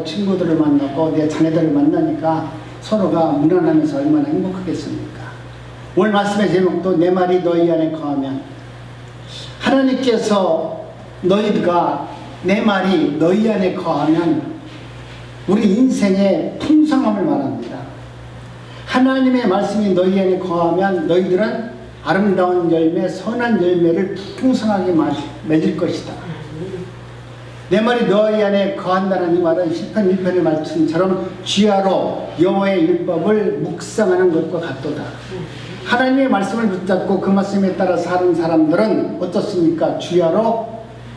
친구들을 만나고 내 자녀들을 만나니까 서로가 무난하면서 얼마나 행복하겠습니까? 오늘 말씀의 제목도 내 말이 너희 안에 거하면, 하나님께서 너희가 내 말이 너희 안에 거하면 우리 인생의 풍성함을 말합니다. 하나님의 말씀이 너희 안에 거하면 너희들은 아름다운 열매, 선한 열매를 풍성하게 맺을 것이다. 내 말이 너희 안에 거한다는 이 말은 시편 1편의 말씀처럼 주야로 여호와의 율법을 묵상하는 것과 같도다. 하나님의 말씀을 붙잡고 그 말씀에 따라 사는 사람들은 어떻습니까? 주야로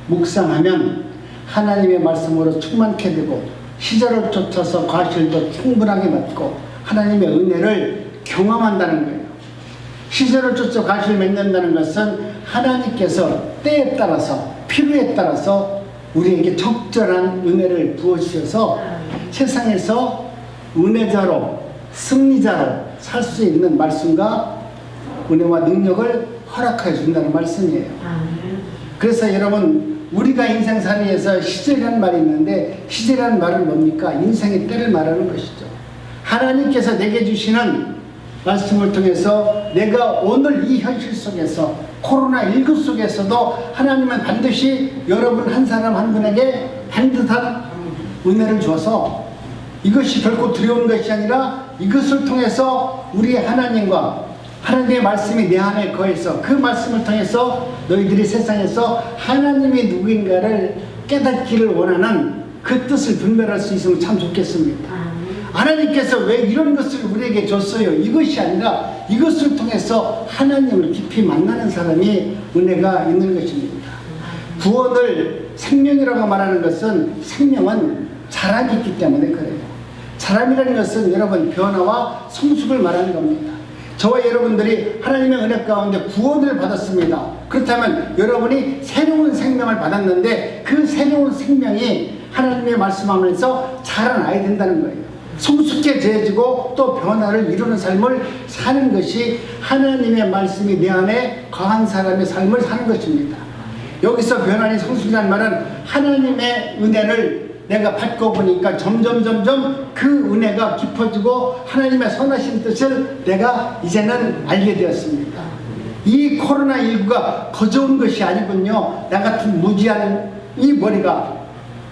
묵상하면 하나님의 말씀으로 충만케 되고 시절을 쫓아서 과실도 충분하게 받고 하나님의 은혜를 경험한다는 거예요. 시절을 쫓아 과실을 맺는다는 것은 하나님께서 때에 따라서 필요에 따라서 우리에게 적절한 은혜를 부어주셔서 세상에서 은혜자로 승리자로 살 수 있는 말씀과 은혜와 능력을 허락해 준다는 말씀이에요. 그래서 여러분, 우리가 인생살이에서 시절이라는 말이 있는데 시절이라는 말은 뭡니까? 인생의 때를 말하는 것이죠. 하나님께서 내게 주시는 말씀을 통해서 내가 오늘 이 현실 속에서 코로나19 속에서도 하나님은 반드시 여러분 한 사람 한 분에게 반듯한 은혜를 줘서 이것이 결코 두려운 것이 아니라 이것을 통해서 우리의 하나님과 하나님의 말씀이 내 안에 거해서 그 말씀을 통해서 너희들이 세상에서 하나님이 누구인가를 깨닫기를 원하는 그 뜻을 분별할 수 있으면 참 좋겠습니다. 하나님께서 왜 이런 것을 우리에게 줬어요? 이것이 아니라 이것을 통해서 하나님을 깊이 만나는 사람이 은혜가 있는 것입니다. 구원을 생명이라고 말하는 것은 생명은 자람이 있기 때문에 그래요. 자람이라는 것은 여러분 변화와 성숙을 말하는 겁니다. 저와 여러분들이 하나님의 은혜 가운데 구원을 받았습니다. 그렇다면 여러분이 새로운 생명을 받았는데 그 새로운 생명이 하나님의 말씀하면서 자라나야 된다는 거예요. 성숙해져지고 또 변화를 이루는 삶을 사는 것이 하나님의 말씀이 내 안에 거한 사람의 삶을 사는 것입니다. 여기서 변화니 성숙이라는 말은 하나님의 은혜를 내가 받고 보니까 점점 그 은혜가 깊어지고 하나님의 선하신 뜻을 내가 이제는 알게 되었습니다. 이 코로나19가 거저온 것이 아니군요. 나 같은 무지한 이 머리가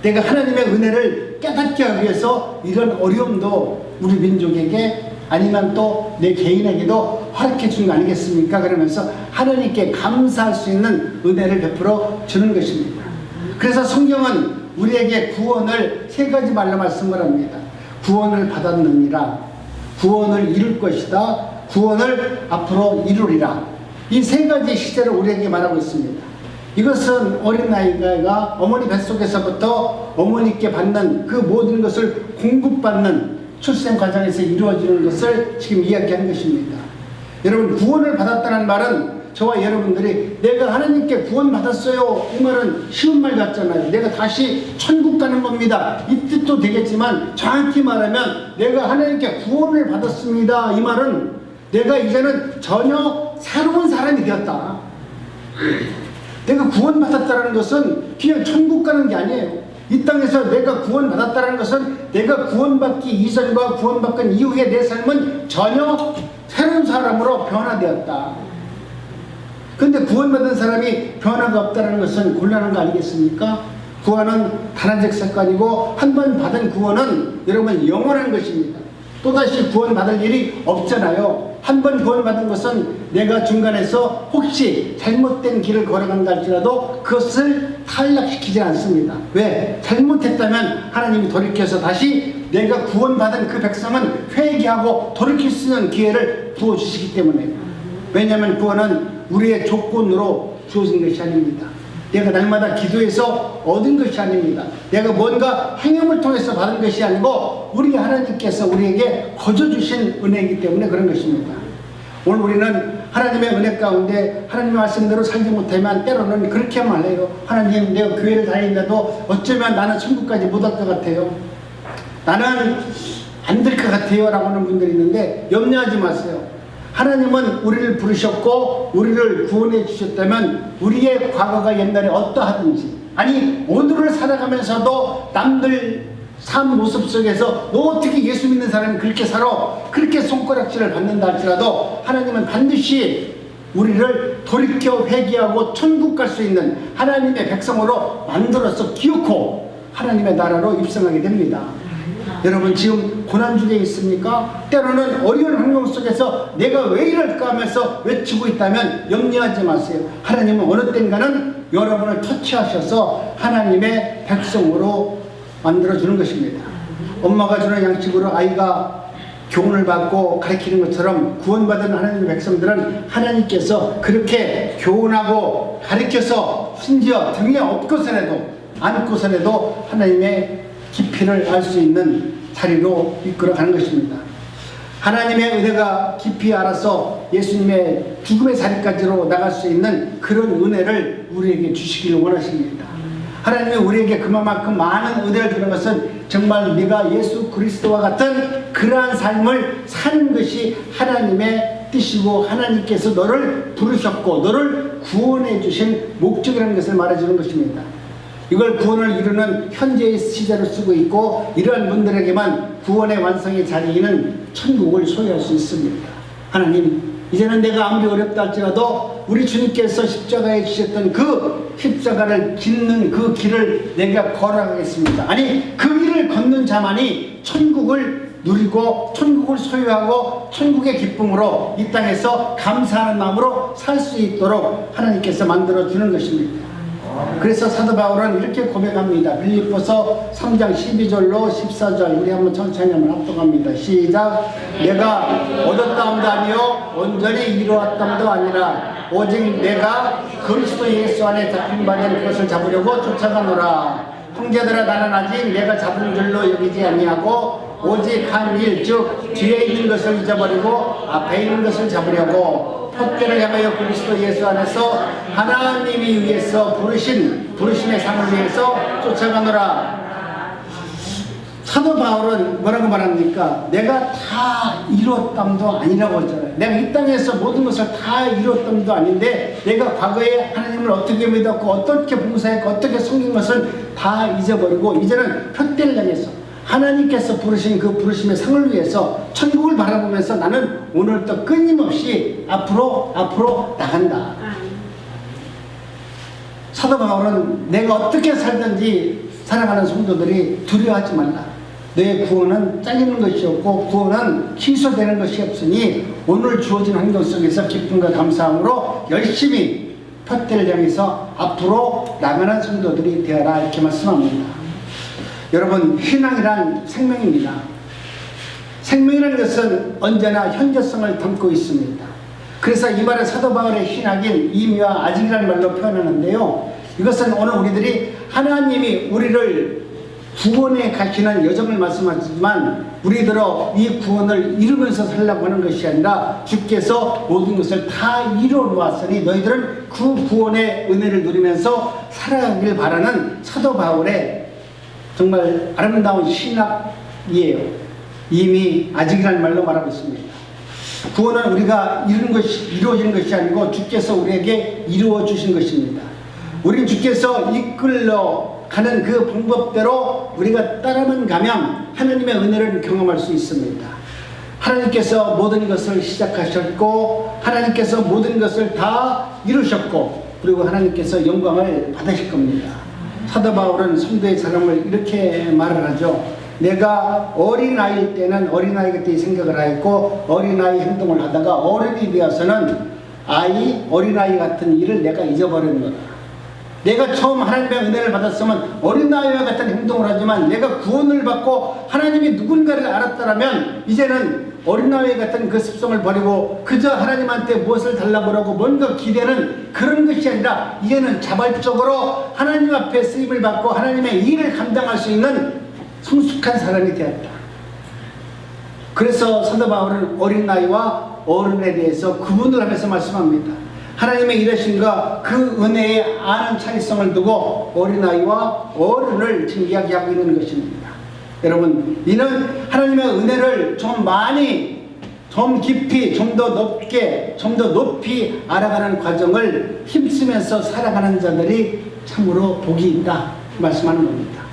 내가 하나님의 은혜를 깨닫게 하기 위해서 이런 어려움도 우리 민족에게 아니면 또 내 개인에게도 허락해 준 거 아니겠습니까? 그러면서 하나님께 감사할 수 있는 은혜를 베풀어 주는 것입니다. 그래서 성경은 우리에게 구원을 세 가지 말로 말씀을 합니다. 구원을 받았느니라, 구원을 이룰 것이다, 구원을 앞으로 이루리라. 이 세 가지 시제를 우리에게 말하고 있습니다. 이것은 어린 아이가 어머니 뱃속에서부터 어머니께 받는 그 모든 것을 공급받는 출생 과정에서 이루어지는 것을 지금 이야기하는 것입니다. 여러분, 구원을 받았다는 말은 저와 여러분들이 내가 하나님께 구원받았어요, 이 말은 쉬운 말 같잖아요. 내가 다시 천국 가는 겁니다, 이 뜻도 되겠지만 정확히 말하면 내가 하나님께 구원을 받았습니다, 이 말은 내가 이제는 전혀 새로운 사람이 되었다. 내가 구원받았다는 것은 그냥 천국 가는 게 아니에요. 이 땅에서 내가 구원받았다는 것은 내가 구원받기 이전과 구원받은 이후의 내 삶은 전혀 새로운 사람으로 변화되었다. 근데 구원받은 사람이 변화가 없다는 것은 곤란한 거 아니겠습니까? 구원은 단한적 사건이고 한 번 받은 구원은 여러분 영원한 것입니다. 또다시 구원받을 일이 없잖아요. 한 번 구원받은 것은 내가 중간에서 혹시 잘못된 길을 걸어간다 할지라도 그것을 탈락시키지 않습니다. 왜? 잘못했다면 하나님이 돌이켜서 다시 내가 구원받은 그 백성은 회개하고 돌이킬 수 있는 기회를 부어주시기 때문에. 왜냐하면 구원은 우리의 조건으로 주어진 것이 아닙니다. 내가 날마다 기도해서 얻은 것이 아닙니다. 내가 뭔가 행함을 통해서 받은 것이 아니고 우리 하나님께서 우리에게 거저 주신 은혜이기 때문에 그런 것입니다. 오늘 우리는 하나님의 은혜 가운데 하나님의 말씀대로 살지 못하면 때로는 그렇게 말해요. 하나님, 내가 교회를 다니는데도 어쩌면 나는 천국까지 못 갈 것 같아요. 나는 안 될 것 같아요 라고 하는 분들이 있는데 염려하지 마세요. 하나님은 우리를 부르셨고 우리를 구원해 주셨다면 우리의 과거가 옛날에 어떠하든지, 아니 오늘을 살아가면서도 남들 삶 모습 속에서 너 어떻게 예수 믿는 사람이 그렇게 살아? 그렇게 손가락질을 받는다 할지라도 하나님은 반드시 우리를 돌이켜 회개하고 천국 갈 수 있는 하나님의 백성으로 만들어서 기어코 하나님의 나라로 입성하게 됩니다. 여러분 지금 고난 중에 있습니까? 때로는 어려운 환경 속에서 내가 왜 이럴까 하면서 외치고 있다면 염려하지 마세요. 하나님은 어느 때인가는 여러분을 터치하셔서 하나님의 백성으로 만들어주는 것입니다. 엄마가 주는 양식으로 아이가 교훈을 받고 가르치는 것처럼 구원받은 하나님의 백성들은 하나님께서 그렇게 교훈하고 가르쳐서 심지어 등에 업고서라도 안고서라도 하나님의 깊이를 알 수 있는 자리로 이끌어가는 것입니다. 하나님의 은혜가 깊이 알아서 예수님의 죽음의 자리까지로 나갈 수 있는 그런 은혜를 우리에게 주시기를 원하십니다. 하나님이 우리에게 그만큼 많은 은혜를 주는 것은 정말 네가 예수 그리스도와 같은 그러한 삶을 사는 것이 하나님의 뜻이고 하나님께서 너를 부르셨고 너를 구원해 주신 목적이라는 것을 말해주는 것입니다. 이걸 구원을 이루는 현재의 시제로 쓰고 있고 이러한 분들에게만 구원의 완성의 자리에는 천국을 소유할 수 있습니다. 하나님, 이제는 내가 아무리 어렵다 할지라도 우리 주님께서 십자가에 주셨던 그 십자가를 짓는 그 길을 내가 걸어가겠습니다. 아니, 그 길을 걷는 자만이 천국을 누리고 천국을 소유하고 천국의 기쁨으로 이 땅에서 감사하는 마음으로 살 수 있도록 하나님께서 만들어주는 것입니다. 그래서 사도 바울은 이렇게 고백합니다. 빌립보서 3장 12절로 14절 우리 한번 천천히 한번 합독합니다. 시작. 내가 얻었다함도 아니요 온전히 이루었다함도 아니라 오직 내가 그리스도 예수 안에 잡힌 바 된 것을 잡으려고 쫓아가노라. 형제들아, 나는 아직 내가 잡은 줄로 여기지 아니하고 오직 한 일, 즉 뒤에 있는 것을 잊어버리고 앞에 있는 것을 잡으려고 헛되를 향하여 그리스도 예수 안에서 하나님이 위해서 부르심의 상을 위해서 쫓아가노라. 사도 바울은 뭐라고 말합니까? 내가 다 이뤘담도 아니라고 했잖아요. 내가 이 땅에서 모든 것을 다 이뤘담도 아닌데 내가 과거에 하나님을 어떻게 믿었고 어떻게 봉사했고 어떻게 섬긴 것을 다 잊어버리고 이제는 푯대를 향해서 하나님께서 부르신 그 부르심의 상을 위해서 천국을 바라보면서 나는 오늘도 끊임없이 앞으로 나간다. 사도 바울은 내가 어떻게 살든지 사랑하는 성도들이 두려워하지 말라. 너의 구원은 잘리는 것이 없고 구원은 취소되는 것이 없으니 오늘 주어진 환경 속에서 기쁨과 감사함으로 열심히 푯대를 향해서 앞으로 나가는 성도들이 되어라 이렇게 말씀합니다. 여러분, 신앙이란 생명입니다. 생명이라는 것은 언제나 현재성을 담고 있습니다. 그래서 이 말을 사도 바울의 신학인 이미와 아직이라는 말로 표현하는데요. 이것은 오늘 우리들이 하나님이 우리를 구원에 가시는 여정을 말씀하시지만 우리들어 이 구원을 이루면서 살려고 하는 것이 아니라 주께서 모든 것을 다 이루어 놓았으니 너희들은 그 구원의 은혜를 누리면서 살아가길 바라는 사도 바울의 정말 아름다운 신학이에요. 이미 아직이라는 말로 말하고 있습니다. 구원은 우리가 이루어지는 것이 아니고 주께서 우리에게 이루어 주신 것입니다. 우린 주께서 이끌러 가는 그 방법대로 우리가 따라만 가면 하나님의 은혜를 경험할 수 있습니다. 하나님께서 모든 것을 시작하셨고 하나님께서 모든 것을 다 이루셨고 그리고 하나님께서 영광을 받으실 겁니다. 사도 바울은 성도의 사람을 이렇게 말을 하죠. 내가 어린아이일 때는 어린아이 같은 생각을 하였고 어린아이 행동을 하다가 어른이 되어서는 어린아이 같은 일을 내가 잊어버리는 거다. 내가 처음 하나님의 은혜를 받았으면 어린아이와 같은 행동을 하지만 내가 구원을 받고 하나님이 누군가를 알았다면 이제는 어린아이 같은 그 습성을 버리고 그저 하나님한테 무엇을 달라고 하고 뭔가 기대는 그런 것이 아니라 이제는 자발적으로 하나님 앞에 쓰임을 받고 하나님의 일을 감당할 수 있는 성숙한 사람이 되었다. 그래서 사도 바울은 어린아이와 어른에 대해서 구분을 하면서 말씀합니다. 하나님의 일하심과 그 은혜에 아는 차이성을 두고 어린아이와 어른을 지금 이야기하고 있는 것입니다. 여러분, 이는 하나님의 은혜를 좀 많이, 좀 깊이, 좀 더 높게, 좀 더 높이 알아가는 과정을 힘쓰면서 살아가는 자들이 참으로 복이 있다 말씀하는 겁니다.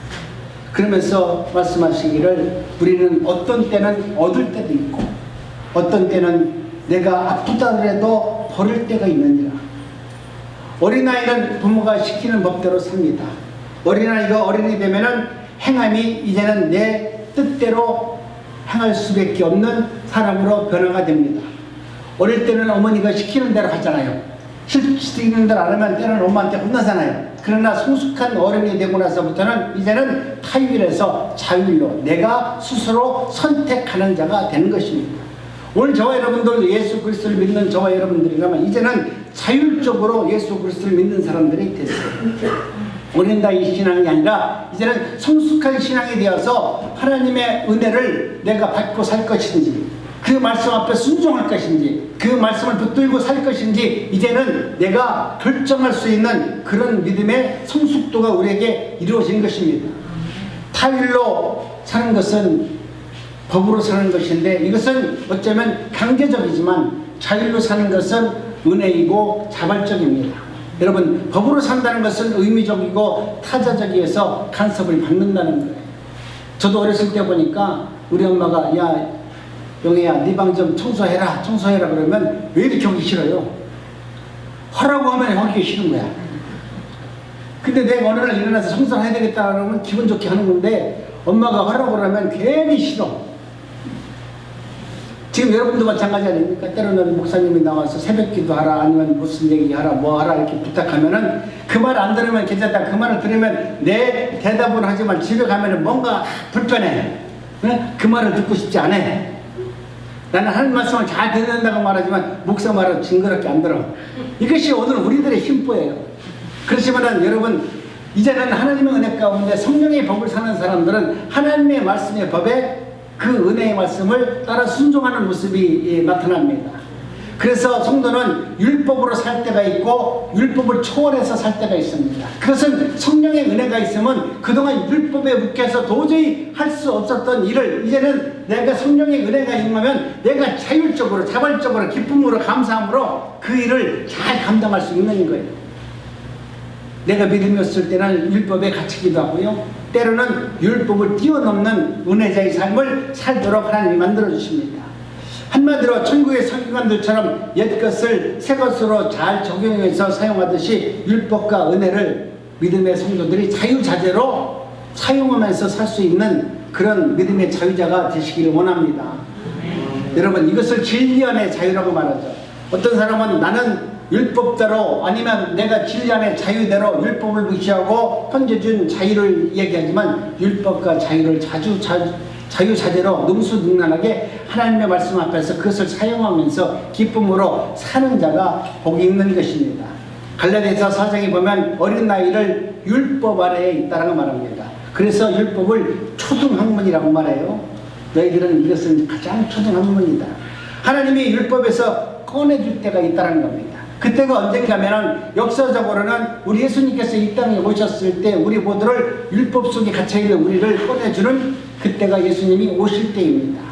그러면서 말씀하시기를 우리는 어떤 때는 얻을 때도 있고 어떤 때는 내가 아프다더라도 버릴 때가 있느니라. 어린아이는 부모가 시키는 법대로 삽니다. 어린아이가 어른이 되면은 행함이 이제는 내 뜻대로 행할 수밖에 없는 사람으로 변화가 됩니다. 어릴 때는 어머니가 시키는 대로 하잖아요. 시키는 대로 안 하면 때는 엄마한테 혼나잖아요. 그러나 성숙한 어른이 되고 나서부터는 이제는 타율에서 자율로 내가 스스로 선택하는 자가 되는 것입니다. 오늘 저와 여러분들 예수 그리스도를 믿는 저와 여러분들이라면 이제는 자율적으로 예수 그리스도를 믿는 사람들이 됐어요. 어린다이 신앙이 아니라 이제는 성숙한 신앙이 되어서 하나님의 은혜를 내가 받고 살 것인지 그 말씀 앞에 순종할 것인지 그 말씀을 붙들고 살 것인지 이제는 내가 결정할 수 있는 그런 믿음의 성숙도가 우리에게 이루어진 것입니다. 타율로 사는 것은 법으로 사는 것인데 이것은 어쩌면 강제적이지만 자율로 사는 것은 은혜이고 자발적입니다. 여러분, 법으로 산다는 것은 의미적이고 타자적이어서 간섭을 받는다는 거예요. 저도 어렸을 때 보니까 우리 엄마가 야 영애야 네 방 좀 청소해라 그러면 왜 이렇게 하기 싫어요? 하라고 하면 하기 싫은 거야. 근데 내가 어느 날 일어나서 청소를 해야 되겠다 그러면 기분 좋게 하는 건데 엄마가 하라고 그러면 괜히 싫어. 지금 여러분도 마찬가지 아닙니까? 때로는 목사님이 나와서 새벽기도 하라 아니면 무슨 얘기하라 뭐 하라 이렇게 부탁하면은 그 말 안 들으면 괜찮다. 그 말을 들으면 내 대답은 하지만 집에 가면은 뭔가 불편해. 그 말을 듣고 싶지 않아. 나는 하나님 말씀을 잘 듣는다고 말하지만 목사 말은 징그럽게 안 들어. 이것이 오늘 우리들의 심보예요. 그렇지만은 여러분 이제는 하나님의 은혜 가운데 성령의 법을 사는 사람들은 하나님의 말씀의 법에 그 은혜의 말씀을 따라 순종하는 모습이 나타납니다. 그래서 성도는 율법으로 살 때가 있고 율법을 초월해서 살 때가 있습니다. 그것은 성령의 은혜가 있으면 그동안 율법에 묶여서 도저히 할 수 없었던 일을 이제는 내가 성령의 은혜가 임하면 내가 자율적으로 자발적으로 기쁨으로 감사함으로 그 일을 잘 감당할 수 있는 거예요. 내가 믿음이 없을 때는 율법에 갇히기도 하고요. 때로는 율법을 뛰어넘는 은혜자의 삶을 살도록 하나님이 만들어주십니다. 한마디로 천국의 서기관들처럼 옛것을 새것으로 잘 적용해서 사용하듯이 율법과 은혜를 믿음의 성도들이 자유자재로 사용하면서 살 수 있는 그런 믿음의 자유자가 되시기를 원합니다. 여러분 이것을 진리 안의 자유라고 말하죠. 어떤 사람은 나는 율법대로 아니면 내가 진리 안의 자유대로 율법을 무시하고 현재 준 자유를 얘기하지만 율법과 자유를 자유자재로 능수능란하게 하나님의 말씀 앞에서 그것을 사용하면서 기쁨으로 사는 자가 복이 있는 것입니다. 갈라디아서 4장에 보면 어린 나이를 율법 아래에 있다라고 말합니다. 그래서 율법을 초등학문이라고 말해요. 너희들은 이것은 가장 초등학문이다. 하나님이 율법에서 꺼내줄 때가 있다는 겁니다. 그때가 언젠가면은 역사적으로는 우리 예수님께서 이 땅에 오셨을 때 우리 모두를 율법 속에 갇혀있는 우리를 꺼내주는 그때가 예수님이 오실 때입니다.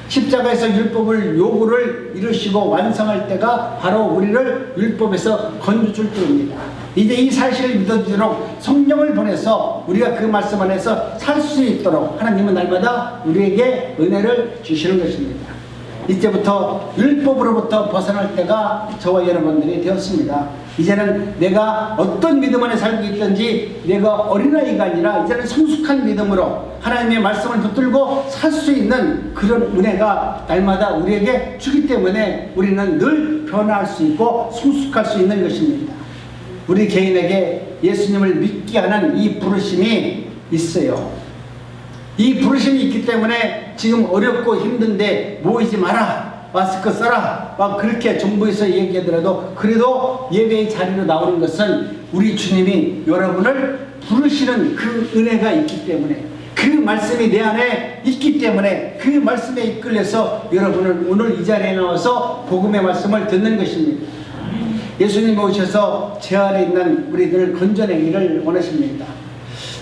십자가에서 율법을 요구를 이루시고 완성할 때가 바로 우리를 율법에서 건져줄 때입니다. 이제 이 사실을 믿어주도록 성령을 보내서 우리가 그 말씀 안에서 살 수 있도록 하나님은 날마다 우리에게 은혜를 주시는 것입니다. 이제부터 율법으로부터 벗어날 때가 저와 여러분들이 되었습니다. 이제는 내가 어떤 믿음 안에 살고 있든지 내가 어린아이가 아니라 이제는 성숙한 믿음으로 하나님의 말씀을 붙들고 살 수 있는 그런 은혜가 날마다 우리에게 주기 때문에 우리는 늘 변화할 수 있고 성숙할 수 있는 것입니다. 우리 개인에게 예수님을 믿게 하는 이 부르심이 있어요. 이 부르심이 있기 때문에 지금 어렵고 힘든데 모이지 마라, 마스크 써라, 막 그렇게 정부에서 얘기하더라도 그래도 예배의 자리로 나오는 것은 우리 주님이 여러분을 부르시는 그 은혜가 있기 때문에 그 말씀이 내 안에 있기 때문에 그 말씀에 이끌려서 여러분은 오늘 이 자리에 나와서 복음의 말씀을 듣는 것입니다. 예수님이 오셔서 제 안에 있는 우리들을 건져내기를 원하십니다.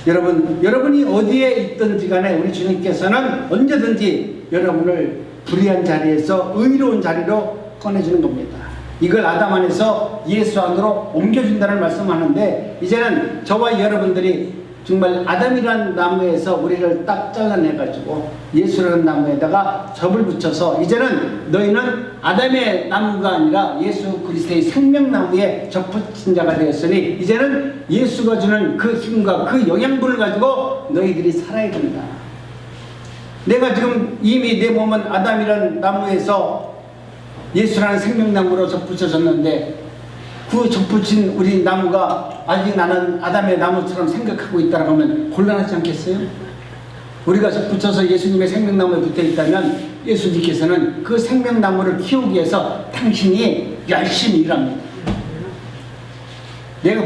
여러분이 어디에 있든지 간에 우리 주님께서는 언제든지 여러분을 불의한 자리에서 의로운 자리로 꺼내주는 겁니다. 이걸 아담 안에서 예수 안으로 옮겨준다는 말씀하는데 이제는 저와 여러분들이 정말 아담이라는 나무에서 우리를 딱 잘라내가지고 예수라는 나무에다가 접을 붙여서 이제는 너희는 아담의 나무가 아니라 예수 그리스도의 생명나무에 접붙인 자가 되었으니 이제는 예수가 주는 그 힘과 그 영양분을 가지고 너희들이 살아야 된다. 내가 지금 이미 내 몸은 아담이라는 나무에서 예수라는 생명나무로 접붙여졌는데 그 접붙인 우리 나무가 아직 나는 아담의 나무처럼 생각하고 있다고 하면 곤란하지 않겠어요? 우리가 접붙여서 예수님의 생명나무에 붙어 있다면 예수님께서는 그 생명나무를 키우기 위해서 당신이 열심히 일합니다. 내가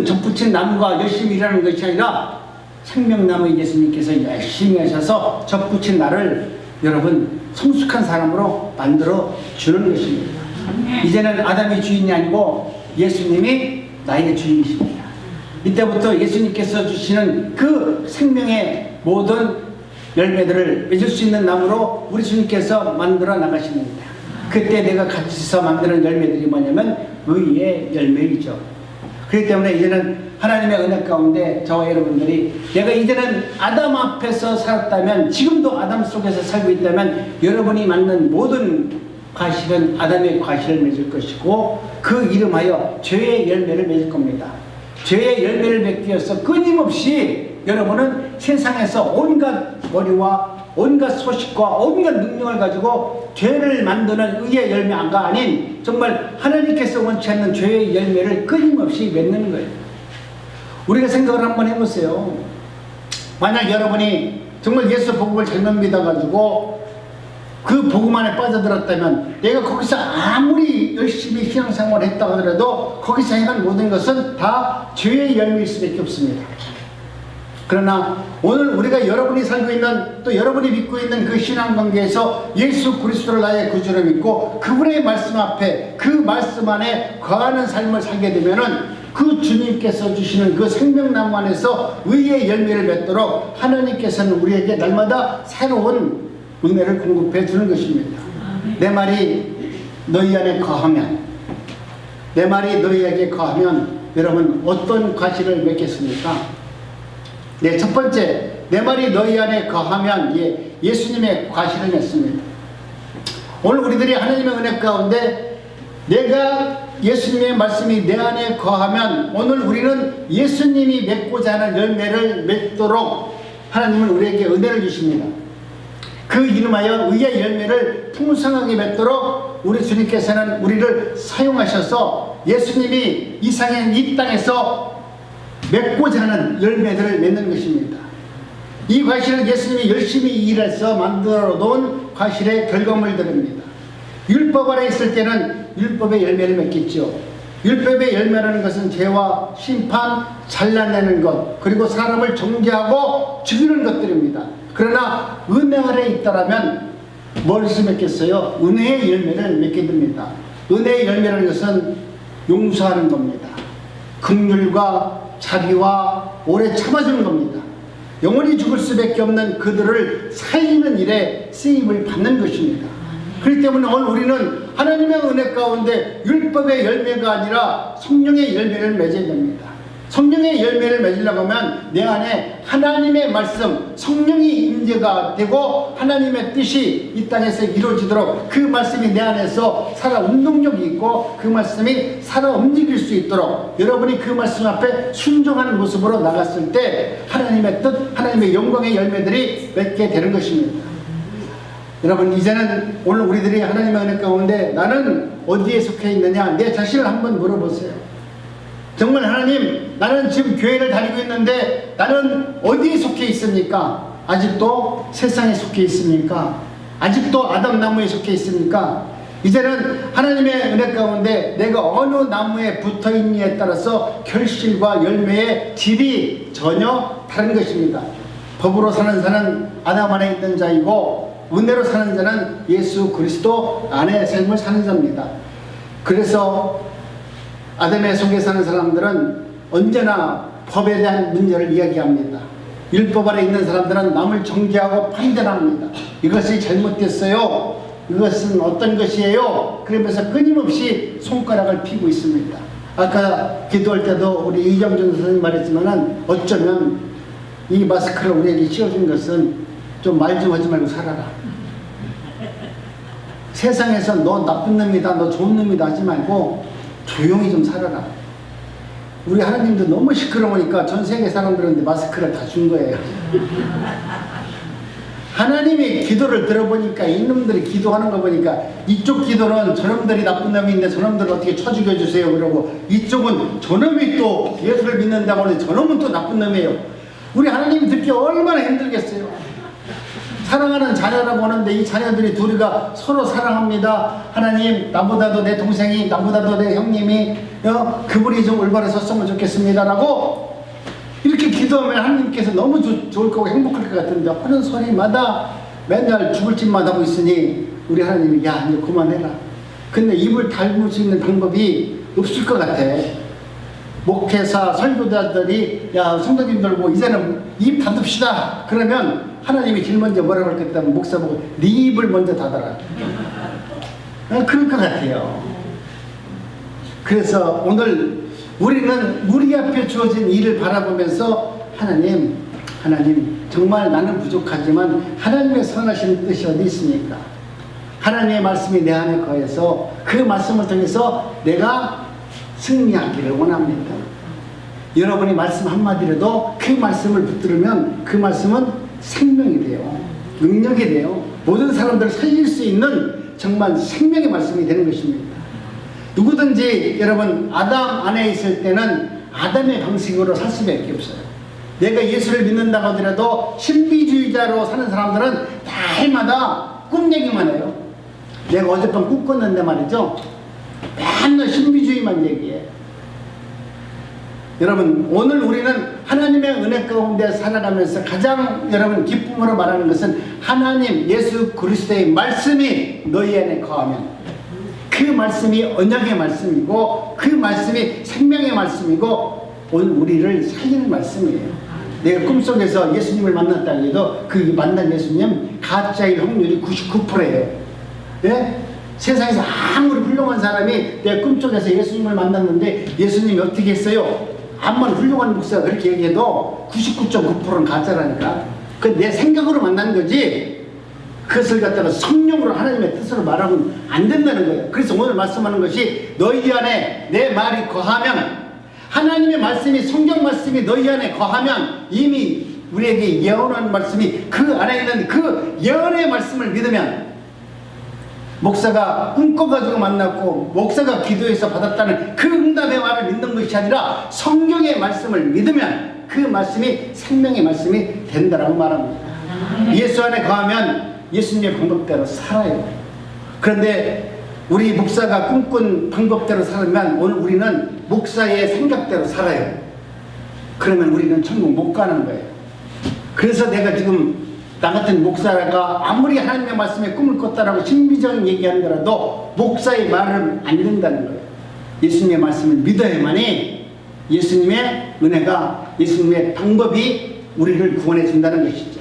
접붙인 나무가 열심히 일하는 것이 아니라 생명나무 예수님께서 열심히 하셔서 접붙인 나를 여러분 성숙한 사람으로 만들어 주는 것입니다. 이제는 아담이 주인이 아니고 예수님이 나의 주인이십니다. 이때부터 예수님께서 주시는 그 생명의 모든 열매들을 맺을 수 있는 나무로 우리 주님께서 만들어 나가십니다. 그때 내가 같이서 만드는 열매들이 뭐냐면 의의 열매이죠. 그렇기 때문에 이제는 하나님의 은혜 가운데 저와 여러분들이 내가 이제는 아담 앞에서 살았다면 지금도 아담 속에서 살고 있다면 여러분이 맞는 모든 과실은 아담의 과실을 맺을 것이고 그 이름하여 죄의 열매를 맺을 겁니다. 죄의 열매를 맺기 위해서 끊임없이 여러분은 세상에서 온갖 머리와 온갖 소식과 온갖 능력을 가지고 죄를 만드는 의의 열매가 아닌 정말 하나님께서 원치 않는 죄의 열매를 끊임없이 맺는 거예요. 우리가 생각을 한번 해보세요. 만약 여러분이 정말 예수 복음을 잘못 믿어가지고 그 복음 안에 빠져들었다면 내가 거기서 아무리 열심히 신앙생활을 했다 하더라도 거기서 행한 모든 것은 다 죄의 열매일 수밖에 없습니다. 그러나 오늘 우리가 여러분이 살고 있는 또 여러분이 믿고 있는 그 신앙관계에서 예수 그리스도를 나의 구주로 믿고 그분의 말씀 앞에 그 말씀 안에 거하는 삶을 살게 되면은 그 주님께서 주시는 그 생명나무 안에서 의의 열매를 맺도록 하나님께서는 우리에게 날마다 새로운 은혜를 공급해 주는 것입니다. 내 말이 너희 안에 거하면, 내 말이 너희에게 거하면 여러분 어떤 과실을 맺겠습니까? 네, 첫 번째, 내 말이 너희 안에 거하면 예수님의 과실을 맺습니다. 오늘 우리들이 하나님의 은혜 가운데 내가 예수님의 말씀이 내 안에 거하면 오늘 우리는 예수님이 맺고자 하는 열매를 맺도록 하나님은 우리에게 은혜를 주십니다. 그 이름하여 의의 열매를 풍성하게 맺도록 우리 주님께서는 우리를 사용하셔서 예수님이 이 땅에서 맺고자 하는 열매들을 맺는 것입니다. 이 과실은 예수님이 열심히 일해서 만들어 놓은 과실의 결과물들입니다. 율법 아래 있을 때는 율법의 열매를 맺겠죠. 율법의 열매라는 것은 죄와 심판, 잘라내는 것, 그리고 사람을 정죄하고 죽이는 것들입니다. 그러나 은혜 아래 있다라면 무엇을 맺겠어요? 은혜의 열매를 맺게 됩니다. 은혜의 열매라는 것은 용서하는 겁니다. 긍휼과 자비와 오래 참아주는 겁니다. 영원히 죽을 수밖에 없는 그들을 살리는 일에 쓰임을 받는 것입니다. 그렇기 때문에 오늘 우리는 하나님의 은혜 가운데 율법의 열매가 아니라 성령의 열매를 맺어야 됩니다. 성령의 열매를 맺으려고 하면 내 안에 하나님의 말씀, 성령이 임재가 되고 하나님의 뜻이 이 땅에서 이루어지도록 그 말씀이 내 안에서 살아 운동력이 있고 그 말씀이 살아 움직일 수 있도록 여러분이 그 말씀 앞에 순종하는 모습으로 나갔을 때 하나님의 뜻, 하나님의 영광의 열매들이 맺게 되는 것입니다. 여러분 이제는 오늘 우리들이 하나님의 은혜 가운데 나는 어디에 속해 있느냐 내 자신을 한번 물어보세요. 정말 하나님 나는 지금 교회를 다니고 있는데 나는 어디에 속해 있습니까? 아직도 세상에 속해 있습니까? 아직도 아담나무에 속해 있습니까? 이제는 하나님의 은혜 가운데 내가 어느 나무에 붙어있느냐에 따라서 결실과 열매의 질이 전혀 다른 것입니다. 법으로 사는 자는 아담 안에 있는 자이고 은혜로 사는 자는 예수 그리스도 안에 삶을 사는 자입니다. 그래서 아담의 속에 사는 사람들은 언제나 법에 대한 문제를 이야기합니다. 율법 아래 있는 사람들은 남을 정죄하고 판단합니다. 이것이 잘못됐어요. 이것은 어떤 것이에요? 그러면서 끊임없이 손가락을 피고 있습니다. 아까 기도할 때도 우리 이정준 선생님 말했지만은 어쩌면 이 마스크를 우리에게 씌워준 것은 좀 말 좀 하지 말고 살아라. 세상에서 너 나쁜 놈이다, 너 좋은 놈이다 하지 말고 조용히 좀 살아라. 우리 하나님도 너무 시끄러우니까 전 세계 사람들한테 마스크를 다 준 거예요. 하나님이 기도를 들어보니까 이놈들이 기도하는 거 보니까 이쪽 기도는 저놈들이 나쁜 놈인데 저놈들을 어떻게 쳐 죽여주세요 그러고, 이쪽은 저놈이 또 예수를 믿는다고 하는데 저놈은 또 나쁜 놈이에요. 우리 하나님이 듣기 얼마나 힘들겠어요. 사랑하는 자녀라고 하는데 이 자녀들이 둘이가 서로 사랑합니다. 하나님, 나보다도 내 동생이, 나보다도 내 형님이 그분이 좀 올바로 섰으면 좋겠습니다 라고 이렇게 기도하면 하나님께서 너무 좋을 거고 행복할 것 같은데, 하는 소리마다 맨날 죽을 짓만 하고 있으니 우리 하나님이 야 이제 그만해라. 근데 입을 닫을 수 있는 방법이 없을 것 같아. 목회사 설교자들이 야 성도님들 뭐 이제는 입 닫읍시다 그러면 하나님이 제일 먼저 뭐라고 할 것 같다면 목사 보고 네 입을 먼저 닫아라. 그럴 것 같아요. 그래서 오늘 우리는 우리 앞에 주어진 일을 바라보면서 하나님 정말 나는 부족하지만 하나님의 선하신 뜻이 어디 있습니까? 하나님의 말씀이 내 안에 거해서 그 말씀을 통해서 내가 승리하기를 원합니다. 여러분이 말씀 한마디라도 그 말씀을 붙들으면 그 말씀은 생명이 돼요. 능력이 돼요. 모든 사람들을 살릴 수 있는 정말 생명의 말씀이 되는 것입니다. 누구든지 여러분 아담 안에 있을 때는 아담의 방식으로 살 수밖에 없어요. 내가 예수를 믿는다고 하더라도 신비주의자로 사는 사람들은 날마다 꿈 얘기만 해요. 내가 어젯밤 꿈 꿨는데 말이죠, 맨날 신비주의만 얘기해. 여러분 오늘 우리는 하나님의 은혜 가운데 살아가면서 가장 여러분 기쁨으로 말하는 것은 하나님 예수 그리스도의 말씀이 너희 안에 거하면, 그 말씀이 언약의 말씀이고 그 말씀이 생명의 말씀이고 오늘 우리를 살리는 말씀이에요. 내가 꿈속에서 예수님을 만났다 해도 그 만난 예수님 가짜일 확률이 99%예요. 네? 세상에서 아무리 훌륭한 사람이 내 꿈속에서 예수님을 만났는데 예수님이 어떻게 했어요? 아무리 훌륭한 목사가 그렇게 얘기해도 99.9%는 가짜라니까. 그 내 생각으로 만난 거지 그것을 갖다가 성령으로 하나님의 뜻으로 말하면 안 된다는 거예요. 그래서 오늘 말씀하는 것이 너희 안에 내 말이 거하면, 하나님의 말씀이 성경 말씀이 너희 안에 거하면 이미 우리에게 예언한 말씀이 그 안에 있는 그 예언의 말씀을 믿으면, 목사가 꿈꿔가지고 만났고 목사가 기도해서 받았다는 그 응답의 말을 믿는 것이 아니라 성경의 말씀을 믿으면 그 말씀이 생명의 말씀이 된다라고 말합니다. 예수 안에 거하면 예수님의 방법대로 살아요. 그런데 우리 목사가 꿈꾼 방법대로 살면 오늘 우리는 목사의 생각대로 살아요. 그러면 우리는 천국 못 가는 거예요. 그래서 내가 지금 나 같은 목사가 아무리 하나님의 말씀에 꿈을 꿨다라고 신비적인 얘기하는 거라도 목사의 말은 안 된다는 거예요. 예수님의 말씀을 믿어야만이 예수님의 은혜가, 예수님의 방법이 우리를 구원해 준다는 것이죠.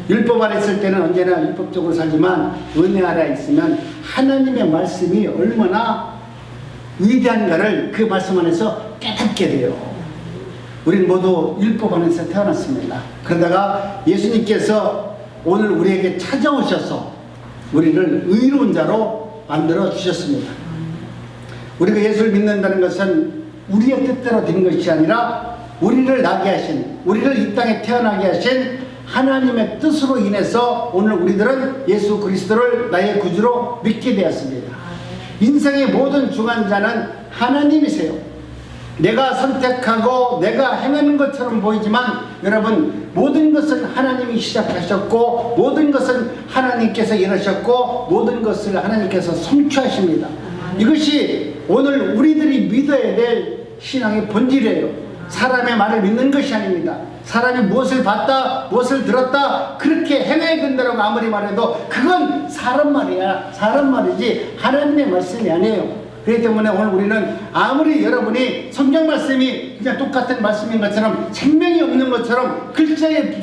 율법 아래 있을 때는 언제나 율법적으로 살지만 은혜 아래 있으면 하나님의 말씀이 얼마나 위대한가를 그 말씀 안에서 깨닫게 돼요. 우리는 모두 율법 안에서 태어났습니다. 그러다가 예수님께서 오늘 우리에게 찾아오셔서 우리를 의로운 자로 만들어 주셨습니다. 우리가 예수를 믿는다는 것은 우리의 뜻대로 된 것이 아니라 우리를 나게 하신, 우리를 이 땅에 태어나게 하신 하나님의 뜻으로 인해서 오늘 우리들은 예수 그리스도를 나의 구주로 믿게 되었습니다. 인생의 모든 주관자는 하나님이세요. 내가 선택하고 내가 행하는 것처럼 보이지만 여러분 모든 것은 하나님이 시작하셨고 모든 것은 하나님께서 이루셨고 모든 것을 하나님께서 성취하십니다. 이것이 오늘 우리들이 믿어야 될 신앙의 본질이에요. 사람의 말을 믿는 것이 아닙니다. 사람이 무엇을 봤다 무엇을 들었다 그렇게 행해야 된다고 아무리 말해도 그건 사람 말이야. 사람 말이지 하나님의 말씀이 아니에요. 그렇기 때문에 오늘 우리는 아무리 여러분이 성경 말씀이 그냥 똑같은 말씀인 것처럼 생명이 없는 것처럼 글자에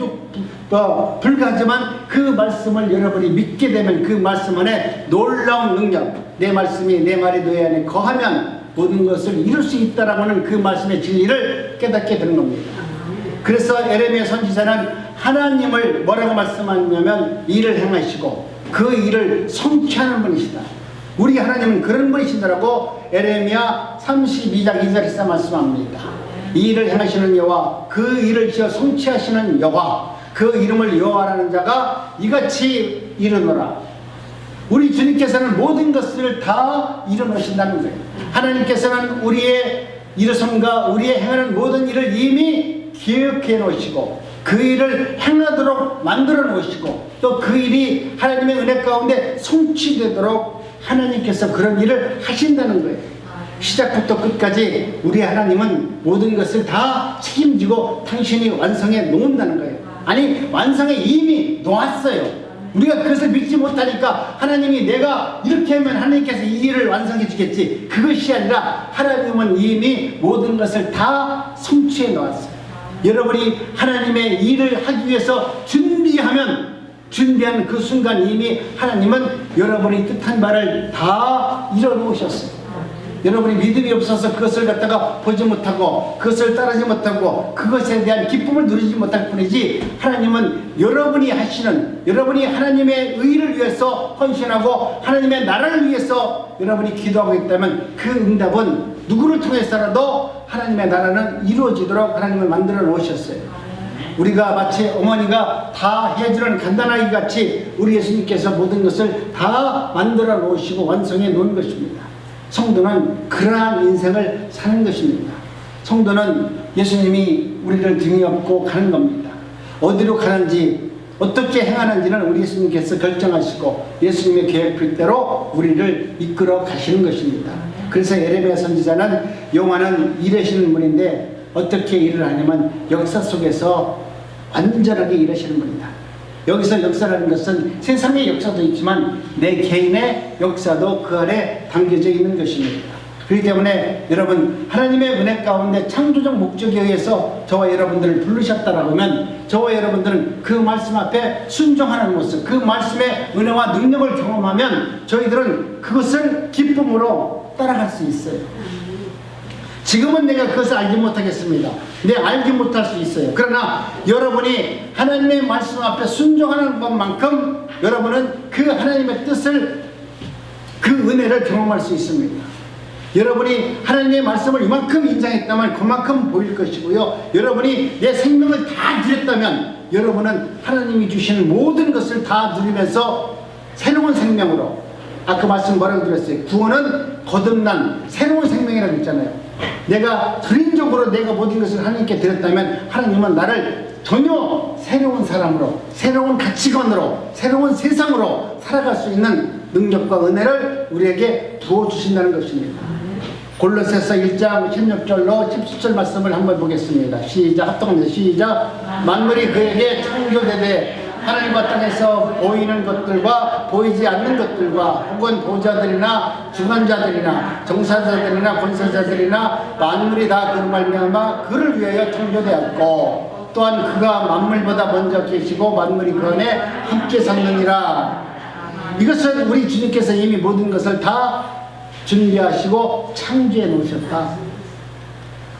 불과하지만 그 말씀을 여러분이 믿게 되면 그 말씀 안에 놀라운 능력, 내 말씀이 내 말이 너희 안에 거하면 모든 것을 이룰 수 있다라고 하는 그 말씀의 진리를 깨닫게 되는 겁니다. 그래서 에레미야 선지자는 하나님을 뭐라고 말씀하냐면 일을 행하시고 그 일을 성취하는 분이시다. 우리 하나님은 그런 분이시더라고 에레미야 32장 2절에서 말씀합니다. 이 일을 행하시는 여호와, 그 일을 지어 성취하시는 여호와, 그 이름을 여호와라는 자가 이같이 이르노라. 우리 주님께서는 모든 것을 다 이뤄놓으신다는 거예요. 하나님께서는 우리의 일어섬과 우리의 행하는 모든 일을 이미 기획해 놓으시고 그 일을 행하도록 만들어 놓으시고 또 그 일이 하나님의 은혜 가운데 성취되도록 하나님께서 그런 일을 하신다는 거예요. 시작부터 끝까지 우리 하나님은 모든 것을 다 책임지고 당신이 완성해 놓는다는 거예요. 아니, 완성해 이미 놓았어요. 우리가 그것을 믿지 못하니까 하나님이 내가 이렇게 하면 하나님께서 이 일을 완성해 주겠지, 그것이 아니라 하나님은 이미 모든 것을 다 성취해 놓았어요. 여러분이 하나님의 일을 하기 위해서 준비한 그 순간 이미 하나님은 여러분이 뜻한 바를 다 이뤄 놓으셨어요. 여러분이 믿음이 없어서 그것을 갖다가 보지 못하고 그것을 따르지 못하고 그것에 대한 기쁨을 누리지 못할 뿐이지, 하나님은 여러분이 하시는, 여러분이 하나님의 의를 위해서 헌신하고 하나님의 나라를 위해서 여러분이 기도하고 있다면 그 응답은 누구를 통해서라도 하나님의 나라는 이루어지도록 하나님을 만들어 놓으셨어요. 우리가 마치 어머니가 다 해주는 간단하기 같이 우리 예수님께서 모든 것을 다 만들어 놓으시고 완성해 놓은 것입니다. 성도는 그러한 인생을 사는 것입니다. 성도는 예수님이 우리를 등에 업고 가는 겁니다. 어디로 가는지 어떻게 행하는지는 우리 예수님께서 결정하시고 예수님의 계획대로 우리를 이끌어 가시는 것입니다. 그래서 에레미야 선지자는 여호와는 일하시는 분인데 어떻게 일을 하냐면 역사 속에서 완전하게 일하시는 분이다. 여기서 역사라는 것은 세상의 역사도 있지만 내 개인의 역사도 그 아래 담겨져 있는 것입니다. 그렇기 때문에 여러분, 하나님의 은혜 가운데 창조적 목적에 의해서 저와 여러분들을 부르셨다라고 하면 저와 여러분들은 그 말씀 앞에 순종하는 모습, 그 말씀의 은혜와 능력을 경험하면 저희들은 그것을 기쁨으로 따라갈 수 있어요. 지금은 내가 그것을 알지 못하겠습니다. 알지 못할 수 있어요. 그러나 여러분이 하나님의 말씀 앞에 순종하는 것만큼 여러분은 그 하나님의 뜻을, 그 은혜를 경험할 수 있습니다. 여러분이 하나님의 말씀을 이만큼 인정했다면 그만큼 보일 것이고요. 여러분이 내 생명을 다 드렸다면 여러분은 하나님이 주시는 모든 것을 다 누리면서 새로운 생명으로, 아까 말씀 뭐라고 드렸어요? 구원은 거듭난 새로운 생명이라고 했잖아요. 내가 전인적으로 내가 모든 것을 하나님께 드렸다면 하나님은 나를 전혀 새로운 사람으로, 새로운 가치관으로, 새로운 세상으로 살아갈 수 있는 능력과 은혜를 우리에게 부어주신다는 것입니다. 골로새서 1장 16절로 17절 말씀을 한번 보겠습니다. 시작, 합동합니다. 시작. 만물이 그에게 창조되되 하늘과 땅에서 보이는 것들과 보이지 않는 것들과 혹은 보좌들이나 주관자들이나 정사자들이나 권세자들이나 만물이 다 그로 말미암아 그를 위하여 창조되었고 또한 그가 만물보다 먼저 계시고 만물이 그 안에 함께 섰느니라. 이것은 우리 주님께서 이미 모든 것을 다 준비하시고 창조해 놓으셨다.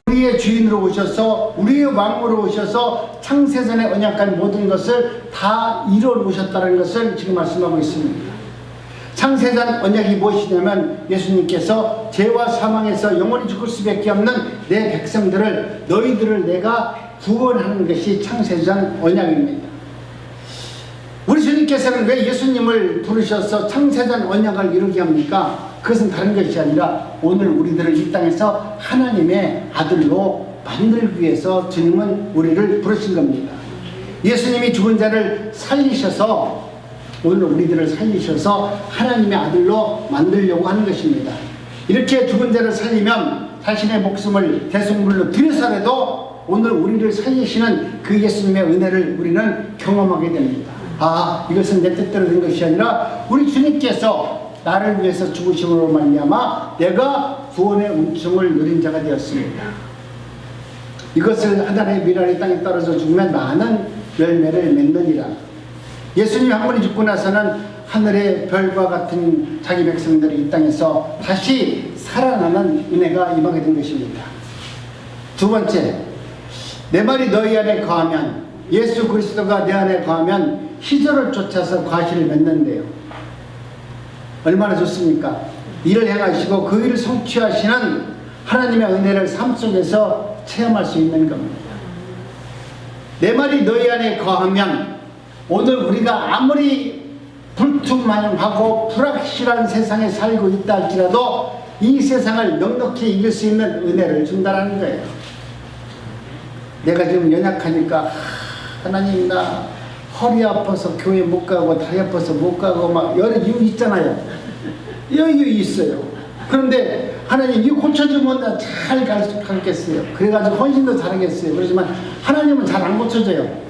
우리의 주인으로 오셔서 우리의 왕으로 오셔서 창세전에 언약한 모든 것을 다 이루어 놓으셨다는 것을 지금 말씀하고 있습니다. 창세전 언약이 무엇이냐면 예수님께서 죄와 사망에서 영원히 죽을 수밖에 없는 내 백성들을, 너희들을 내가 구원하는 것이 창세전 언약입니다. 우리 주님께서는 왜 예수님을 부르셔서 창세전 언약을 이루게 합니까? 그것은 다른 것이 아니라 오늘 우리들을 이 땅에서 하나님의 아들로 만들기 위해서 주님은 우리를 부르신 겁니다. 예수님이 죽은 자를 살리셔서 오늘 우리들을 살리셔서 하나님의 아들로 만들려고 하는 것입니다. 이렇게 죽은 자를 살리면 자신의 목숨을 대속물로 들여서라도 오늘 우리를 살리시는 그 예수님의 은혜를 우리는 경험하게 됩니다. 아, 이것은 내 뜻대로 된 것이 아니라 우리 주님께서 나를 위해서 죽으심으로 말미암아 내가 구원의 은총을 누린 자가 되었습니다. 이것을 하나님의 미랄이 땅에 떨어져 죽으면 많은 열매를 맺느니라. 예수님이 한 번이 죽고 나서는 하늘의 별과 같은 자기 백성들이 이 땅에서 다시 살아나는 은혜가 임하게 된 것입니다. 두 번째, 내 말이 너희 안에 거하면, 예수 그리스도가 내 안에 거하면 희절을 쫓아서 과실을 맺는데요. 얼마나 좋습니까? 일을 행하시고 그 일을 성취하시는 하나님의 은혜를 삶 속에서 체험할 수 있는 겁니다. 내 말이 너희 안에 거하면, 오늘 우리가 아무리 불투명하고 불확실한 세상에 살고 있다 할지라도 이 세상을 넉넉히 이길 수 있는 은혜를 준다는 거예요. 내가 지금 연약하니까 하나님 나 허리 아파서 교회 못 가고 다리 아파서 못 가고 막 여러 이유 있잖아요. 여러 이유 있어요. 그런데 하나님 이거 고쳐주면 나 잘 가겠어요. 그래가지고 헌신도 잘하겠어요. 그렇지만 하나님은 잘 안 고쳐줘요.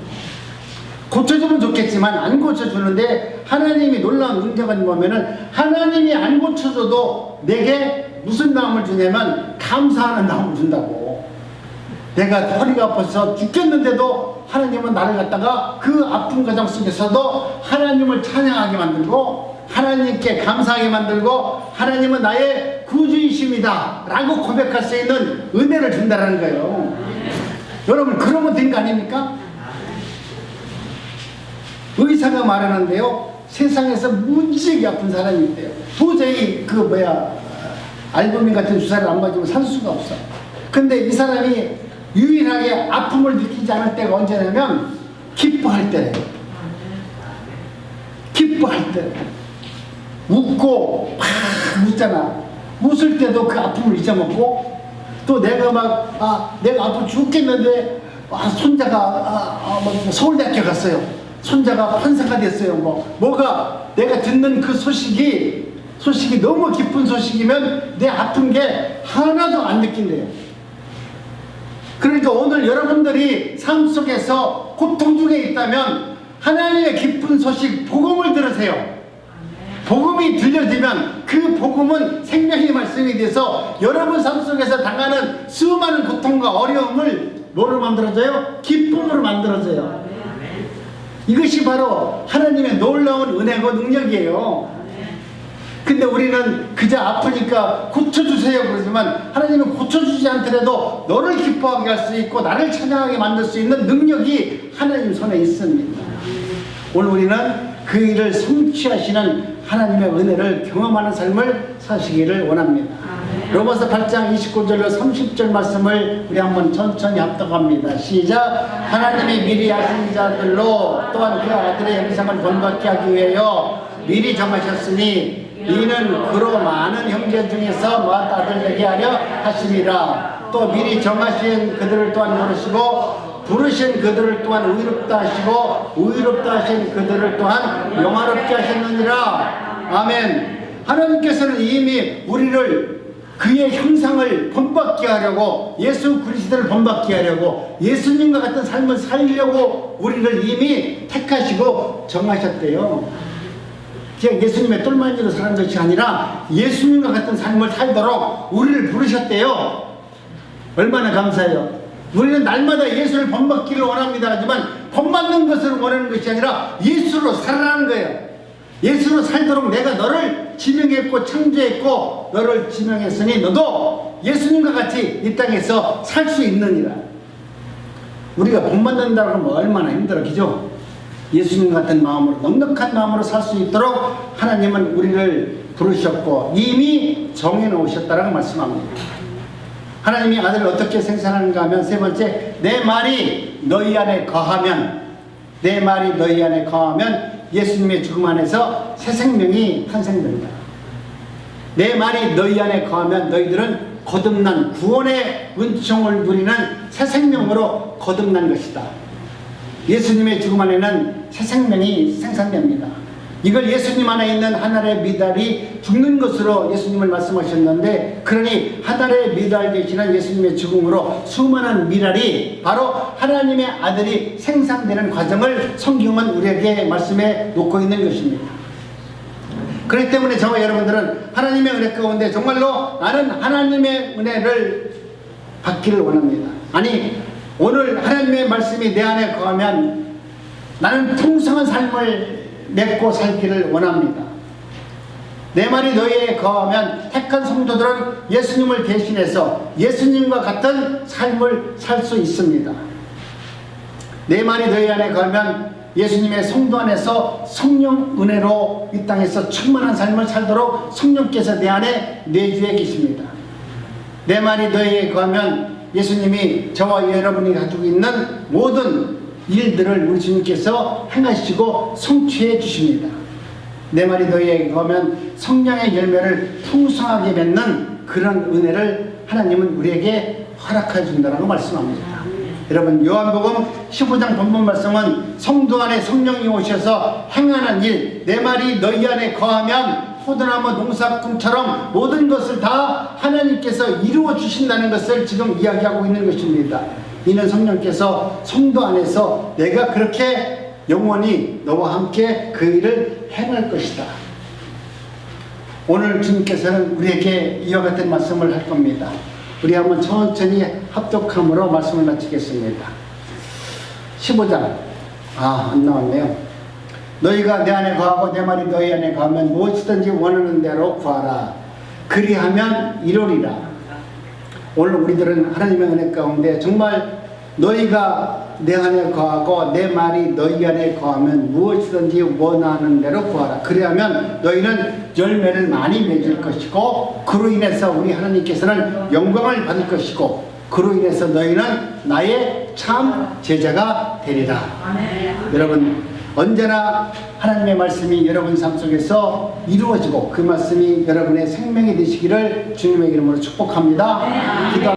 고쳐주면 좋겠지만 안 고쳐주는데, 하나님이 놀라운 능력은 뭐냐면은 하나님이 안 고쳐줘도 내게 무슨 마음을 주냐면 감사하는 마음을 준다고. 내가 허리가 아파서 죽겠는데도 하나님은 나를 갖다가 그 아픈 과정 속에서도 하나님을 찬양하게 만들고 하나님께 감사하게 만들고 하나님은 나의 구주이십니다 라고 고백할 수 있는 은혜를 준다는 거예요. 여러분, 그러면 된 거 아닙니까? 의사가 말하는데요, 세상에서 무지하게 아픈 사람이 있대요. 도저히 알부민 같은 주사를 안 맞으면 살 수가 없어. 근데 이 사람이 유일하게 아픔을 느끼지 않을 때가 언제냐면 기뻐할 때예요. 기뻐할 때. 웃고 막 웃잖아. 웃을 때도 그 아픔을 잊어먹고, 또 내가 내가 아파 죽겠는데 손자가 서울대학교 갔어요. 손자가 판사가 됐어요. 뭐가 내가 듣는 그 소식이 너무 기쁜 소식이면 내 아픈 게 하나도 안 느낀대요. 그러니까 오늘 여러분들이 삶 속에서 고통 중에 있다면 하나님의 기쁜 소식, 복음을 들으세요. 복음이 들려지면 그 복음은 생명의 말씀이 돼서 여러분 삶 속에서 당하는 수많은 고통과 어려움을 뭐로 만들어줘요? 기쁨으로 만들어줘요. 이것이 바로 하나님의 놀라운 은혜고 능력이에요. 근데 우리는 그저 아프니까 고쳐주세요 그러지만, 하나님은 고쳐주지 않더라도 너를 기뻐하게 할 수 있고 나를 찬양하게 만들 수 있는 능력이 하나님 손에 있습니다. 오늘 우리는 그 일을 성취하시는 하나님의 은혜를 경험하는 삶을 사시기를 원합니다. 로마서 8장 29절로 30절 말씀을 우리 한번 천천히 합독합니다. 시작. 하나님이 미리 하신 자들로 또한 그 아들의 형상을 본받게 하기 위하여 미리 정하셨으니, 이는 그로 많은 형제 중에서 맏 아들 되게 하려 하심이라. 또 미리 정하신 그들을 또한 부르시고, 부르신 그들을 또한 의롭다 하시고, 의롭다 하신 그들을 또한 영화롭게 하셨느니라. 아멘. 하나님께서는 이미 우리를 그의 형상을 본받게 하려고, 예수 그리스도를 본받게 하려고, 예수님과 같은 삶을 살려고 우리를 이미 택하시고 정하셨대요. 그냥 예수님의 똘마니로 사는 것이 아니라 예수님과 같은 삶을 살도록 우리를 부르셨대요. 얼마나 감사해요. 우리는 날마다 예수를 본받기를 원합니다. 하지만 본받는 것을 원하는 것이 아니라 예수로 살아가는 거예요. 예수로 살도록 내가 너를 지명했고 창조했고 너를 지명했으니 너도 예수님과 같이 이 땅에서 살 수 있느니라. 우리가 본받는다고 하면 얼마나 힘들어, 그죠? 예수님 같은 마음으로, 넉넉한 마음으로 살 수 있도록 하나님은 우리를 부르셨고 이미 정해놓으셨다라고 말씀합니다. 하나님이 아들을 어떻게 생산하는가 하면, 세 번째, 내 말이 너희 안에 거하면, 내 말이 너희 안에 거하면 예수님의 죽음 안에서 새 생명이 탄생된다. 내 말이 너희 안에 거하면 너희들은 거듭난 구원의 은총을 누리는 새 생명으로 거듭난 것이다. 예수님의 죽음 안에는 새 생명이 생산됩니다. 이걸 예수님 안에 있는 한 알의 미달이 죽는 것으로 예수님을 말씀하셨는데, 그러니 한 알의 미달 되시는 예수님의 죽음으로 수많은 미랄이 바로 하나님의 아들이 생산되는 과정을 성경은 우리에게 말씀해 놓고 있는 것입니다. 그렇기 때문에 저와 여러분들은 하나님의 은혜 가운데 정말로 나는 하나님의 은혜를 받기를 원합니다. 아니, 오늘 하나님의 말씀이 내 안에 거하면 나는 풍성한 삶을 맺고 살기를 원합니다. 내 말이 너희에 거하면 택한 성도들은 예수님을 대신해서 예수님과 같은 삶을 살 수 있습니다. 내 말이 너희 안에 거하면 예수님의 성도 안에서 성령 은혜로 이 땅에서 충만한 삶을 살도록 성령께서 내 안에 내주에 계십니다. 내 말이 너희에게 거하면 예수님이 저와 여러분이 가지고 있는 모든 일들을 우리 주님께서 행하시고 성취해 주십니다. 내 말이 너희에게 거하면 성령의 열매를 풍성하게 맺는 그런 은혜를 하나님은 우리에게 허락해 준다라고 말씀합니다. 여러분, 요한복음 15장 본문 말씀은 성도 안에 성령이 오셔서 행하는 일, 내 말이 너희 안에 거하면 포도나무 농사꾼처럼 모든 것을 다 하나님께서 이루어 주신다는 것을 지금 이야기하고 있는 것입니다. 이는 성령께서 성도 안에서 내가 그렇게 영원히 너와 함께 그 일을 행할 것이다. 오늘 주님께서는 우리에게 이와 같은 말씀을 할 겁니다. 우리 한번 천천히 합독함으로 말씀을 마치겠습니다. 15장. 안 나왔네요. 너희가 내 안에 거하고 내 말이 너희 안에 거하면 무엇이든지 원하는 대로 구하라. 그리하면 이루리라. 오늘 우리들은 하나님의 은혜 가운데 정말 너희가 내 안에 거하고 내 말이 너희 안에 거하면 무엇이든지 원하는 대로 구하라. 그리하면 너희는 열매를 많이 맺을 것이고 그로 인해서 우리 하나님께서는 영광을 받을 것이고 그로 인해서 너희는 나의 참 제자가 되리라. 여러분, 언제나 하나님의 말씀이 여러분 삶 속에서 이루어지고 그 말씀이 여러분의 생명이 되시기를 주님의 이름으로 축복합니다. 기도